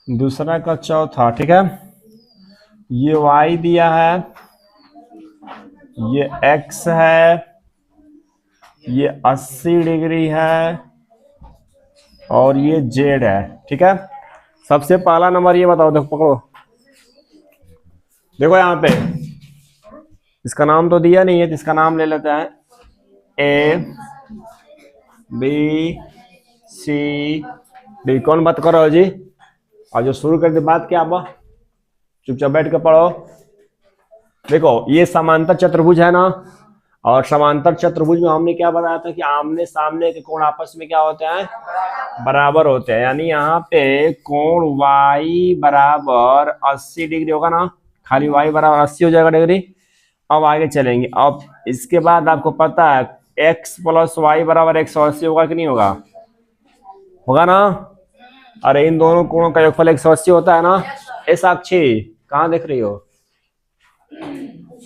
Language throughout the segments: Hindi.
दूसरा का चौथा, ठीक है। ये y दिया है, ये x है, ये 80 डिग्री है और ये z है, ठीक है। सबसे पहला नंबर ये बताओ, देखो पकड़ो, देखो यहाँ पे इसका नाम तो दिया नहीं है, तो इसका नाम ले लेते हैं ए बी सी डी। कौन बात कर रहे हो जी? और जो शुरू कर दे बात क्या, आप चुपचाप बैठ के पढ़ो। देखो ये समांतर चतुर्भुज है ना, और समांतर चतुर्भुज में हमने क्या बताया था कि आमने सामने के कोण आपस में क्या होते हैं, बराबर होते हैं। यानी यहाँ पे कोण y बराबर 80 डिग्री होगा ना, खाली y बराबर 80 हो जाएगा डिग्री। अब आगे चलेंगे। अब इसके बाद आपको पता है x प्लस वाई बराबर 180 होगा कि नहीं होगा? होगा ना। अरे इन दोनों कोणों का योगफल 180 होता है ना। ए साक्षी कहाँ देख रही हो?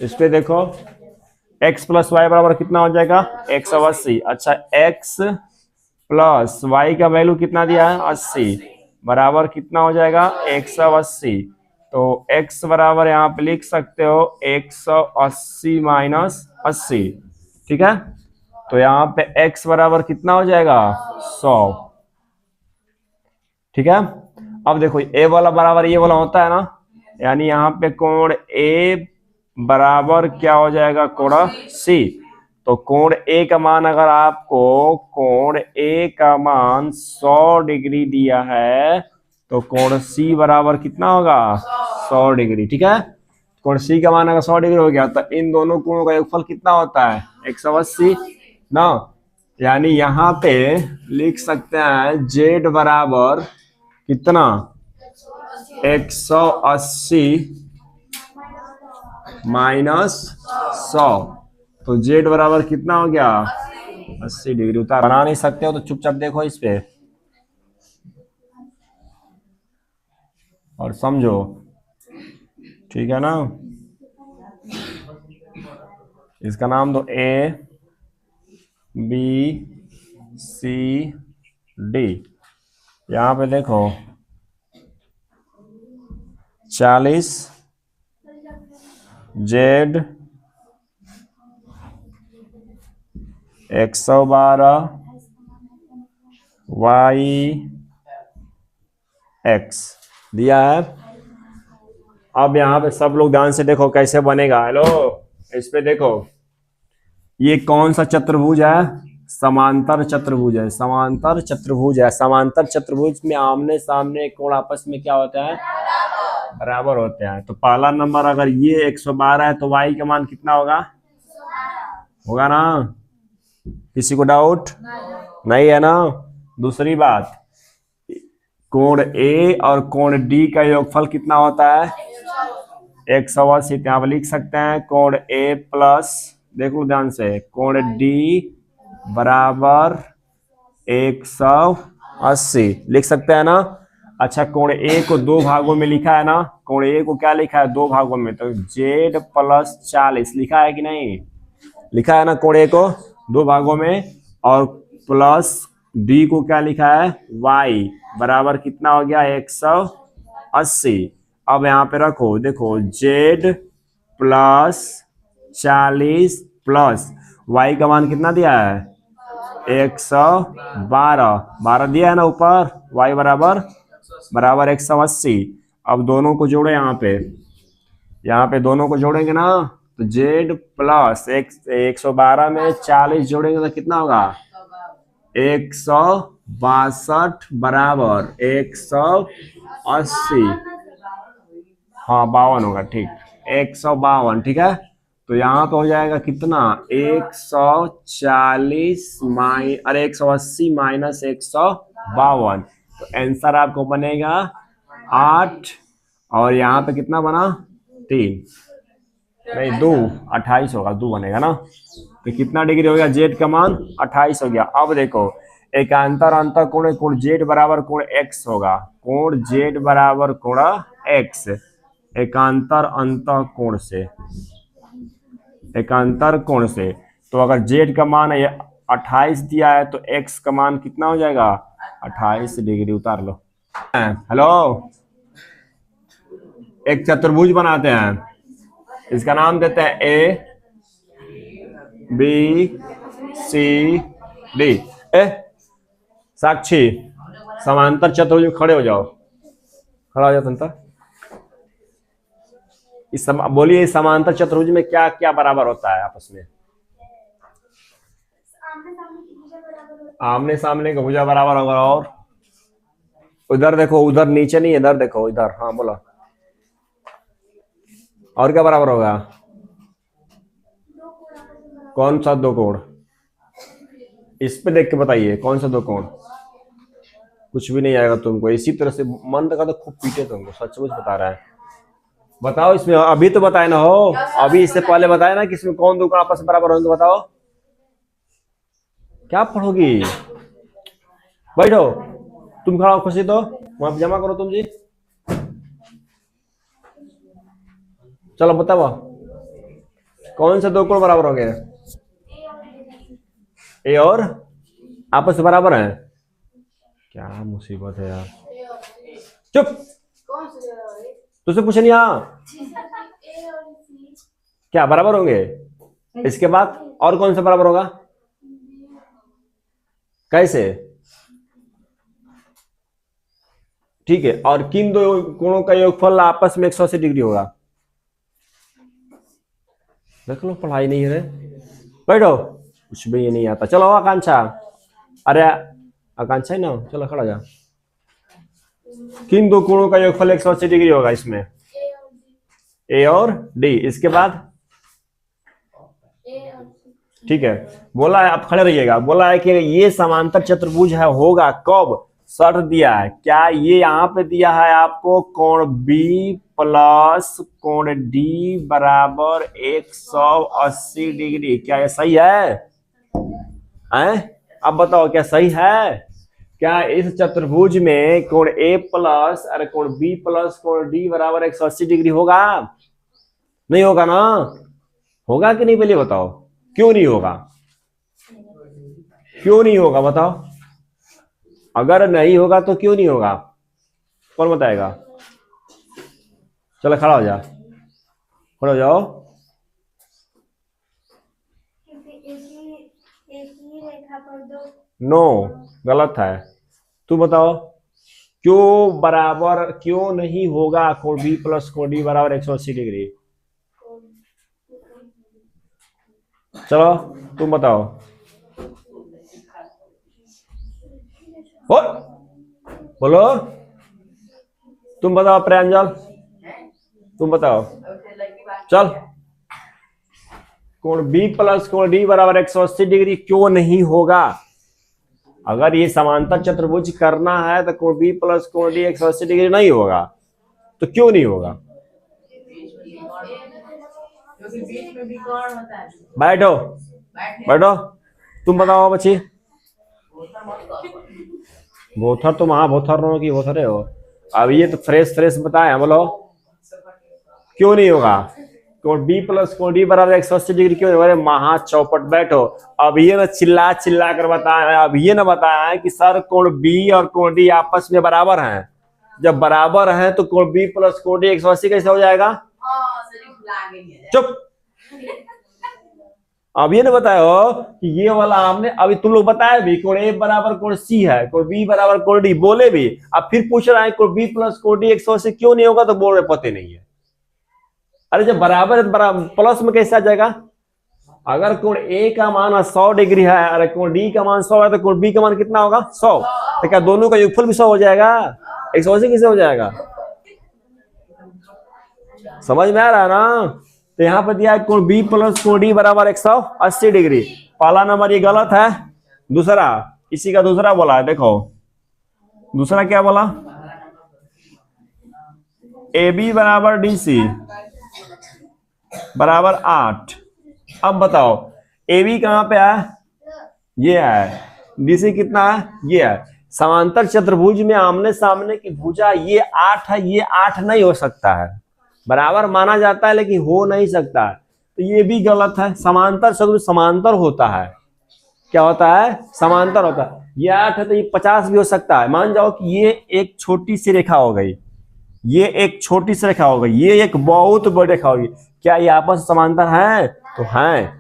इस पे देखो, x प्लस वाई बराबर कितना हो जाएगा, 180। अच्छा x प्लस वाई का वैल्यू कितना दिया है, 80, बराबर कितना हो जाएगा, 180। तो x बराबर यहाँ पे लिख सकते हो 180 माइनस 80, ठीक है। तो यहाँ पे x बराबर कितना हो जाएगा, 100, ठीक है। अब देखो a वाला बराबर ये वाला होता है ना, यानी यहाँ पे कोण a बराबर क्या हो जाएगा, कोण c। तो कोण a का मान, अगर आपको कोण a का मान 100 डिग्री दिया है तो कोण c बराबर कितना होगा, 100 डिग्री, ठीक है। कोण c का मान अगर 100 डिग्री हो गया तो इन दोनों कोणों का योगफल कितना होता है, 180 ना। यानी यहाँ पे लिख सकते हैं z बराबर कितना, 180 माइनस 100। तो z बराबर कितना हो गया, 80 डिग्री। उतार बना नहीं सकते हो तो चुपचाप देखो इस पे और समझो, ठीक है ना। इसका नाम दो ए बी सी डी। यहां पे देखो 40 जेड 112 वाई एक्स दिया है। अब यहाँ पे सब लोग ध्यान से देखो कैसे बनेगा। हेलो, इस पे देखो, ये कौन सा चतुर्भुज है, समांतर चतुर्भुज है। समांतर चतुर्भुज है, समांतर चतुर्भुज में आमने सामने कोण आपस में क्या होता है, बराबर होते हैं। तो पहला नंबर अगर ये 112 है तो y का मान कितना होगा, होगा ना। किसी को डाउट नहीं है ना। दूसरी बात, कोण A और कोण D का योगफल कितना होता है, 180। यहाँ पर लिख सकते हैं कोण A प्लस, देख लो ध्यान से, कोण D बराबर 180 लिख सकते हैं ना। अच्छा, कोण A को दो भागों में लिखा है ना, कोण A को क्या लिखा है, दो भागों में, तो z प्लस 40 लिखा है कि नहीं, लिखा है ना। कोण A को दो भागों में, और प्लस D को क्या लिखा है, y बराबर कितना हो गया, 180। अब यहाँ पे रखो, देखो z प्लस 40 प्लस y का मान कितना दिया है, 112 दिया है ना ऊपर, y बराबर 180। अब दोनों को जोड़े, यहाँ पे दोनों को जोड़ेंगे ना, तो z प्लस 112 में 40 जोड़ेंगे तो कितना होगा, 162 बराबर 180। हाँ 52 होगा, ठीक, 152, ठीक है। तो यहाँ पे हो जाएगा कितना, 180 माइनस 152। तो आंसर आपको बनेगा 8, और यहाँ पे कितना बना, 3 नहीं 2, 28 होगा, 2 बनेगा ना। तो कितना डिग्री हो गया, जेड का मान 28 हो गया। अब देखो एकांतर अंतर कोण, कोण जेड बराबर कोण एक्स होगा, कोण जेड बराबर कोण एक्स, एकांतर अंतर कोण से। एकांतर कोण से। तो अगर जेड का मान है 28 दिया है तो एक्स का मान कितना हो जाएगा 28 डिग्री। उतार लो। हेलो, एक चतुर्भुज बनाते हैं, इसका नाम देते हैं ए बी सी डी। साक्षी समांतर चतुर्भुज में खड़े हो जाओ, खड़ा हो जाओ तंत्र। बोलिए समांतर चतुर्भुज में क्या क्या बराबर होता है आपस में। आमने सामने का भुजा बराबर होगा। और उधर देखो, उधर नीचे नहीं, इधर देखो, इधर। हाँ बोलो, और क्या बराबर होगा। कौन सा दो कोण, इस पे देख के बताइए कौन सा दो कोण। कुछ भी नहीं आएगा तुमको। इसी तरह से मन लगा तो खूब पीटे तुमको, सचमुच बता रहा है। बताओ इसमें, अभी तो बताए ना हो, अभी इससे पहले बताया ना कि इसमें कौन दो कोण आपस में बराबर होंगे। बताओ क्या पढ़ोगी। बैठो, तुम खड़ा हो खुशी, तो वहां जमा करो तुम जी। चलो बताओ कौन से दो कोण बराबर हो गए। ए और आपस में बराबर हैं। क्या मुसीबत है यार। चुप, तुझसे पूछे नहीं। हाँ क्या बराबर होंगे। इसके बाद और कौन सा बराबर होगा। कैसे। ठीक है, और किन दो कोणों का योगफल आपस में 180 डिग्री होगा। देख लो, पढ़ाई नहीं है। बैठो, कुछ भी ये नहीं आता। चलो आकांक्षा, अरे आकांक्षा ही ना, चलो खड़ा जा। किन दो कोणों का योगफल 180 डिग्री होगा इसमें। ए और डी। इसके बाद ठीक है, बोला है, आप खड़े रहिएगा। बोला है कि ये समांतर चतुर्भुज है, होगा कब। शर्त दिया है क्या, ये यहाँ पे दिया है आपको, कोण बी प्लस कोण डी बराबर 180 डिग्री। क्या ये सही है? अब बताओ क्या सही है? क्या इस चतुर्भुज में कोण ए प्लस अरे कोण बी प्लस कोण डी बराबर 180 डिग्री होगा? नहीं होगा ना? होगा कि नहीं पहले बताओ। क्यों नहीं होगा? क्यों नहीं होगा बताओ। अगर नहीं होगा तो क्यों नहीं होगा, कौन बताएगा? चलो खड़ा हो जा, खड़ा हो जाओ। नो, गलत है। तू बताओ क्यों बराबर, क्यों नहीं होगा कोण बी प्लस कोण डी बराबर 180 डिग्री। चलो तुम बताओ। बोलो, तुम बताओ प्रांजल, तुम बताओ। चल, कोण बी प्लस कोण डी बराबर 180 डिग्री क्यों नहीं होगा? अगर ये समांतर चतुर्भुज करना है तो कोण बी प्लस कोण डी 180 डिग्री नहीं होगा, तो क्यों नहीं होगा? बैठो, बैठो, तुम बताओ बच्ची। बोथर तुम, हाँ बोथर हो कि बोथरे हो। अब ये तो फ्रेश फ्रेश बताए, बोलो क्यों नहीं होगा? कोण बी प्लस कोण डी बराबर 180 डिग्री क्यों नहीं? अरे महा चौपट, बैठो। अब ये ना चिल्ला चिल्ला कर बताया, अब ये ना बताया कि सर कोण बी और कोण डी आपस में बराबर हैं। जब बराबर हैं तो कोण बी प्लस कोण डी 180 कैसे हो जाएगा? चुप। अब ये ना बताया हो कि ये वाला हमने अभी तुम लोग बताया भी, कोण ए बराबर कोण सी है, कोण बी बराबर कोण डी बोले भी। अब फिर पूछ रहा है कोण बी प्लस कोण डी 180 क्यों नहीं होगा, तो बोल रहे पते नहीं है। अरे जब बराबर है तो बराबर प्लस में कैसे आ जाएगा? अगर कोण ए का मान 100 डिग्री है, अरे कोण डी का मान 100 है, तो कोण बी का मान कितना होगा? 100। तो क्या दोनों का योगफल भी 100 हो जाएगा? 180 कैसे हो जाएगा? समझ में आ रहा है ना? तो यहाँ पर दिया है कोण बी प्लस कोण डी बराबर 180 डिग्री। पहला नंबर ये गलत है। दूसरा, इसी का दूसरा बोला है, देखो दूसरा क्या बोला, ए बी बराबर डी सी बराबर 8। अब बताओ ए बी कहां पे है? ये है। डी सी कितना है? ये है। समांतर चतुर्भुज में आमने सामने की भुजा ये 8 है, ये 8 नहीं हो सकता है। बराबर माना जाता है लेकिन हो नहीं सकता है। तो ये भी गलत है। समांतर चतुर्भुज समांतर होता है। क्या होता है? समांतर होता है। ये 8 है तो ये 50 भी हो सकता है। मान जाओ कि ये एक छोटी सी रेखा हो गई, ये एक छोटी सी रेखा हो गई, ये एक बहुत बड़ी रेखा होगी। क्या ये आपस में समांतर है? तो है,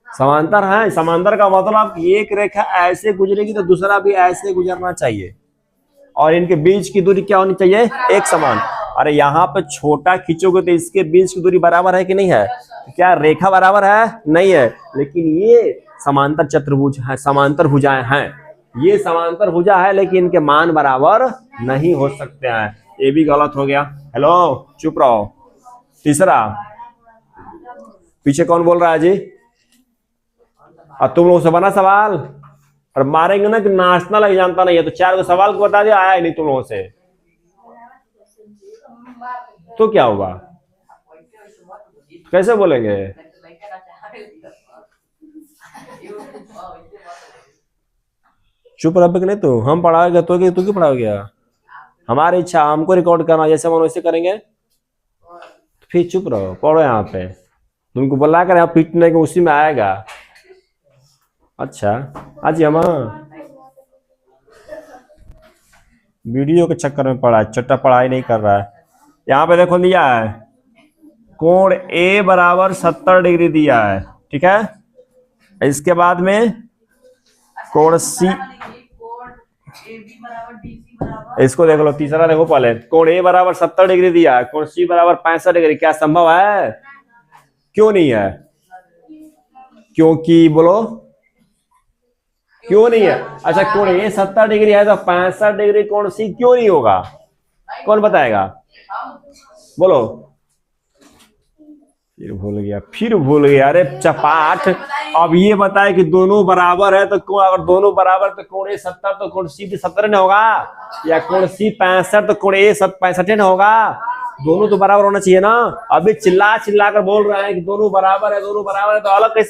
समांतर है। समांतर का मतलब एक रेखा ऐसे गुजरेगी तो दूसरा भी ऐसे गुजरना चाहिए, और इनके बीच की दूरी क्या होनी चाहिए? एक समान। अरे यहाँ पे छोटा खींचोगे तो इसके बीच की दूरी बराबर है कि नहीं है? क्या रेखा बराबर है? नहीं है। लेकिन ये समांतर चतुर्भुज है, समांतर भुजाएं हैं। ये समांतर भुजा है लेकिन इनके मान बराबर नहीं हो सकते हैं। ये भी गलत हो गया। हेलो, चुप रहो। तीसरा, पीछे कौन बोल रहा है जी? और तुम लोगों से बना सवाल, और मारेंगे ना कि नाचना लग जानता नहीं है। तो 4 सवाल को बता दिया, आया ही नहीं तुम लोगों से, तो क्या होगा? कैसे बोलेंगे? चुप रह, नहीं तो हम पढ़ाओगे तो तू क्यों पढ़ाओगे? हमारी इच्छा, हमको रिकॉर्ड करना, जैसे मन वैसे करेंगे। फिर चुप रहो, पढ़ो। यहाँ पे तुमको बोला कर यहाँ पीटने के उसी में आएगा। अच्छा, आज हम वीडियो के चक्कर में पढ़ा, चट्टा पढ़ाई नहीं कर रहा है। यहाँ पे देखो दिया है कोण A बराबर 70 डिग्री दिया है, ठीक है। इसके बाद में कोण C, इसको देख लो। तीसरा देखो पहले, कोण A बराबर 70 डिग्री दिया है, कोण C बराबर 65 डिग्री। क्या संभव है? क्यों नहीं है? क्योंकि बोलो क्यों नहीं है? अच्छा, कोण A 70 डिग्री है तो 65 डिग्री कोण C क्यों नहीं होगा? कौन बताएगा? बोलो। फिर भूल गया। अरे चपाट, अब ये बताए कि दोनों बराबर है तो कौन, अगर दोनों बराबर तो कोण A 70 तो कोण C भी 70 न होगा, या कोण C 65 तो कोण A 65 न होगा। दोनों तो बराबर होना चाहिए ना। अभी चिल्ला चिल्ला कर बोल रहे हैं कि दोनों बराबर है, दोनों बराबर है, तो अलग कैसे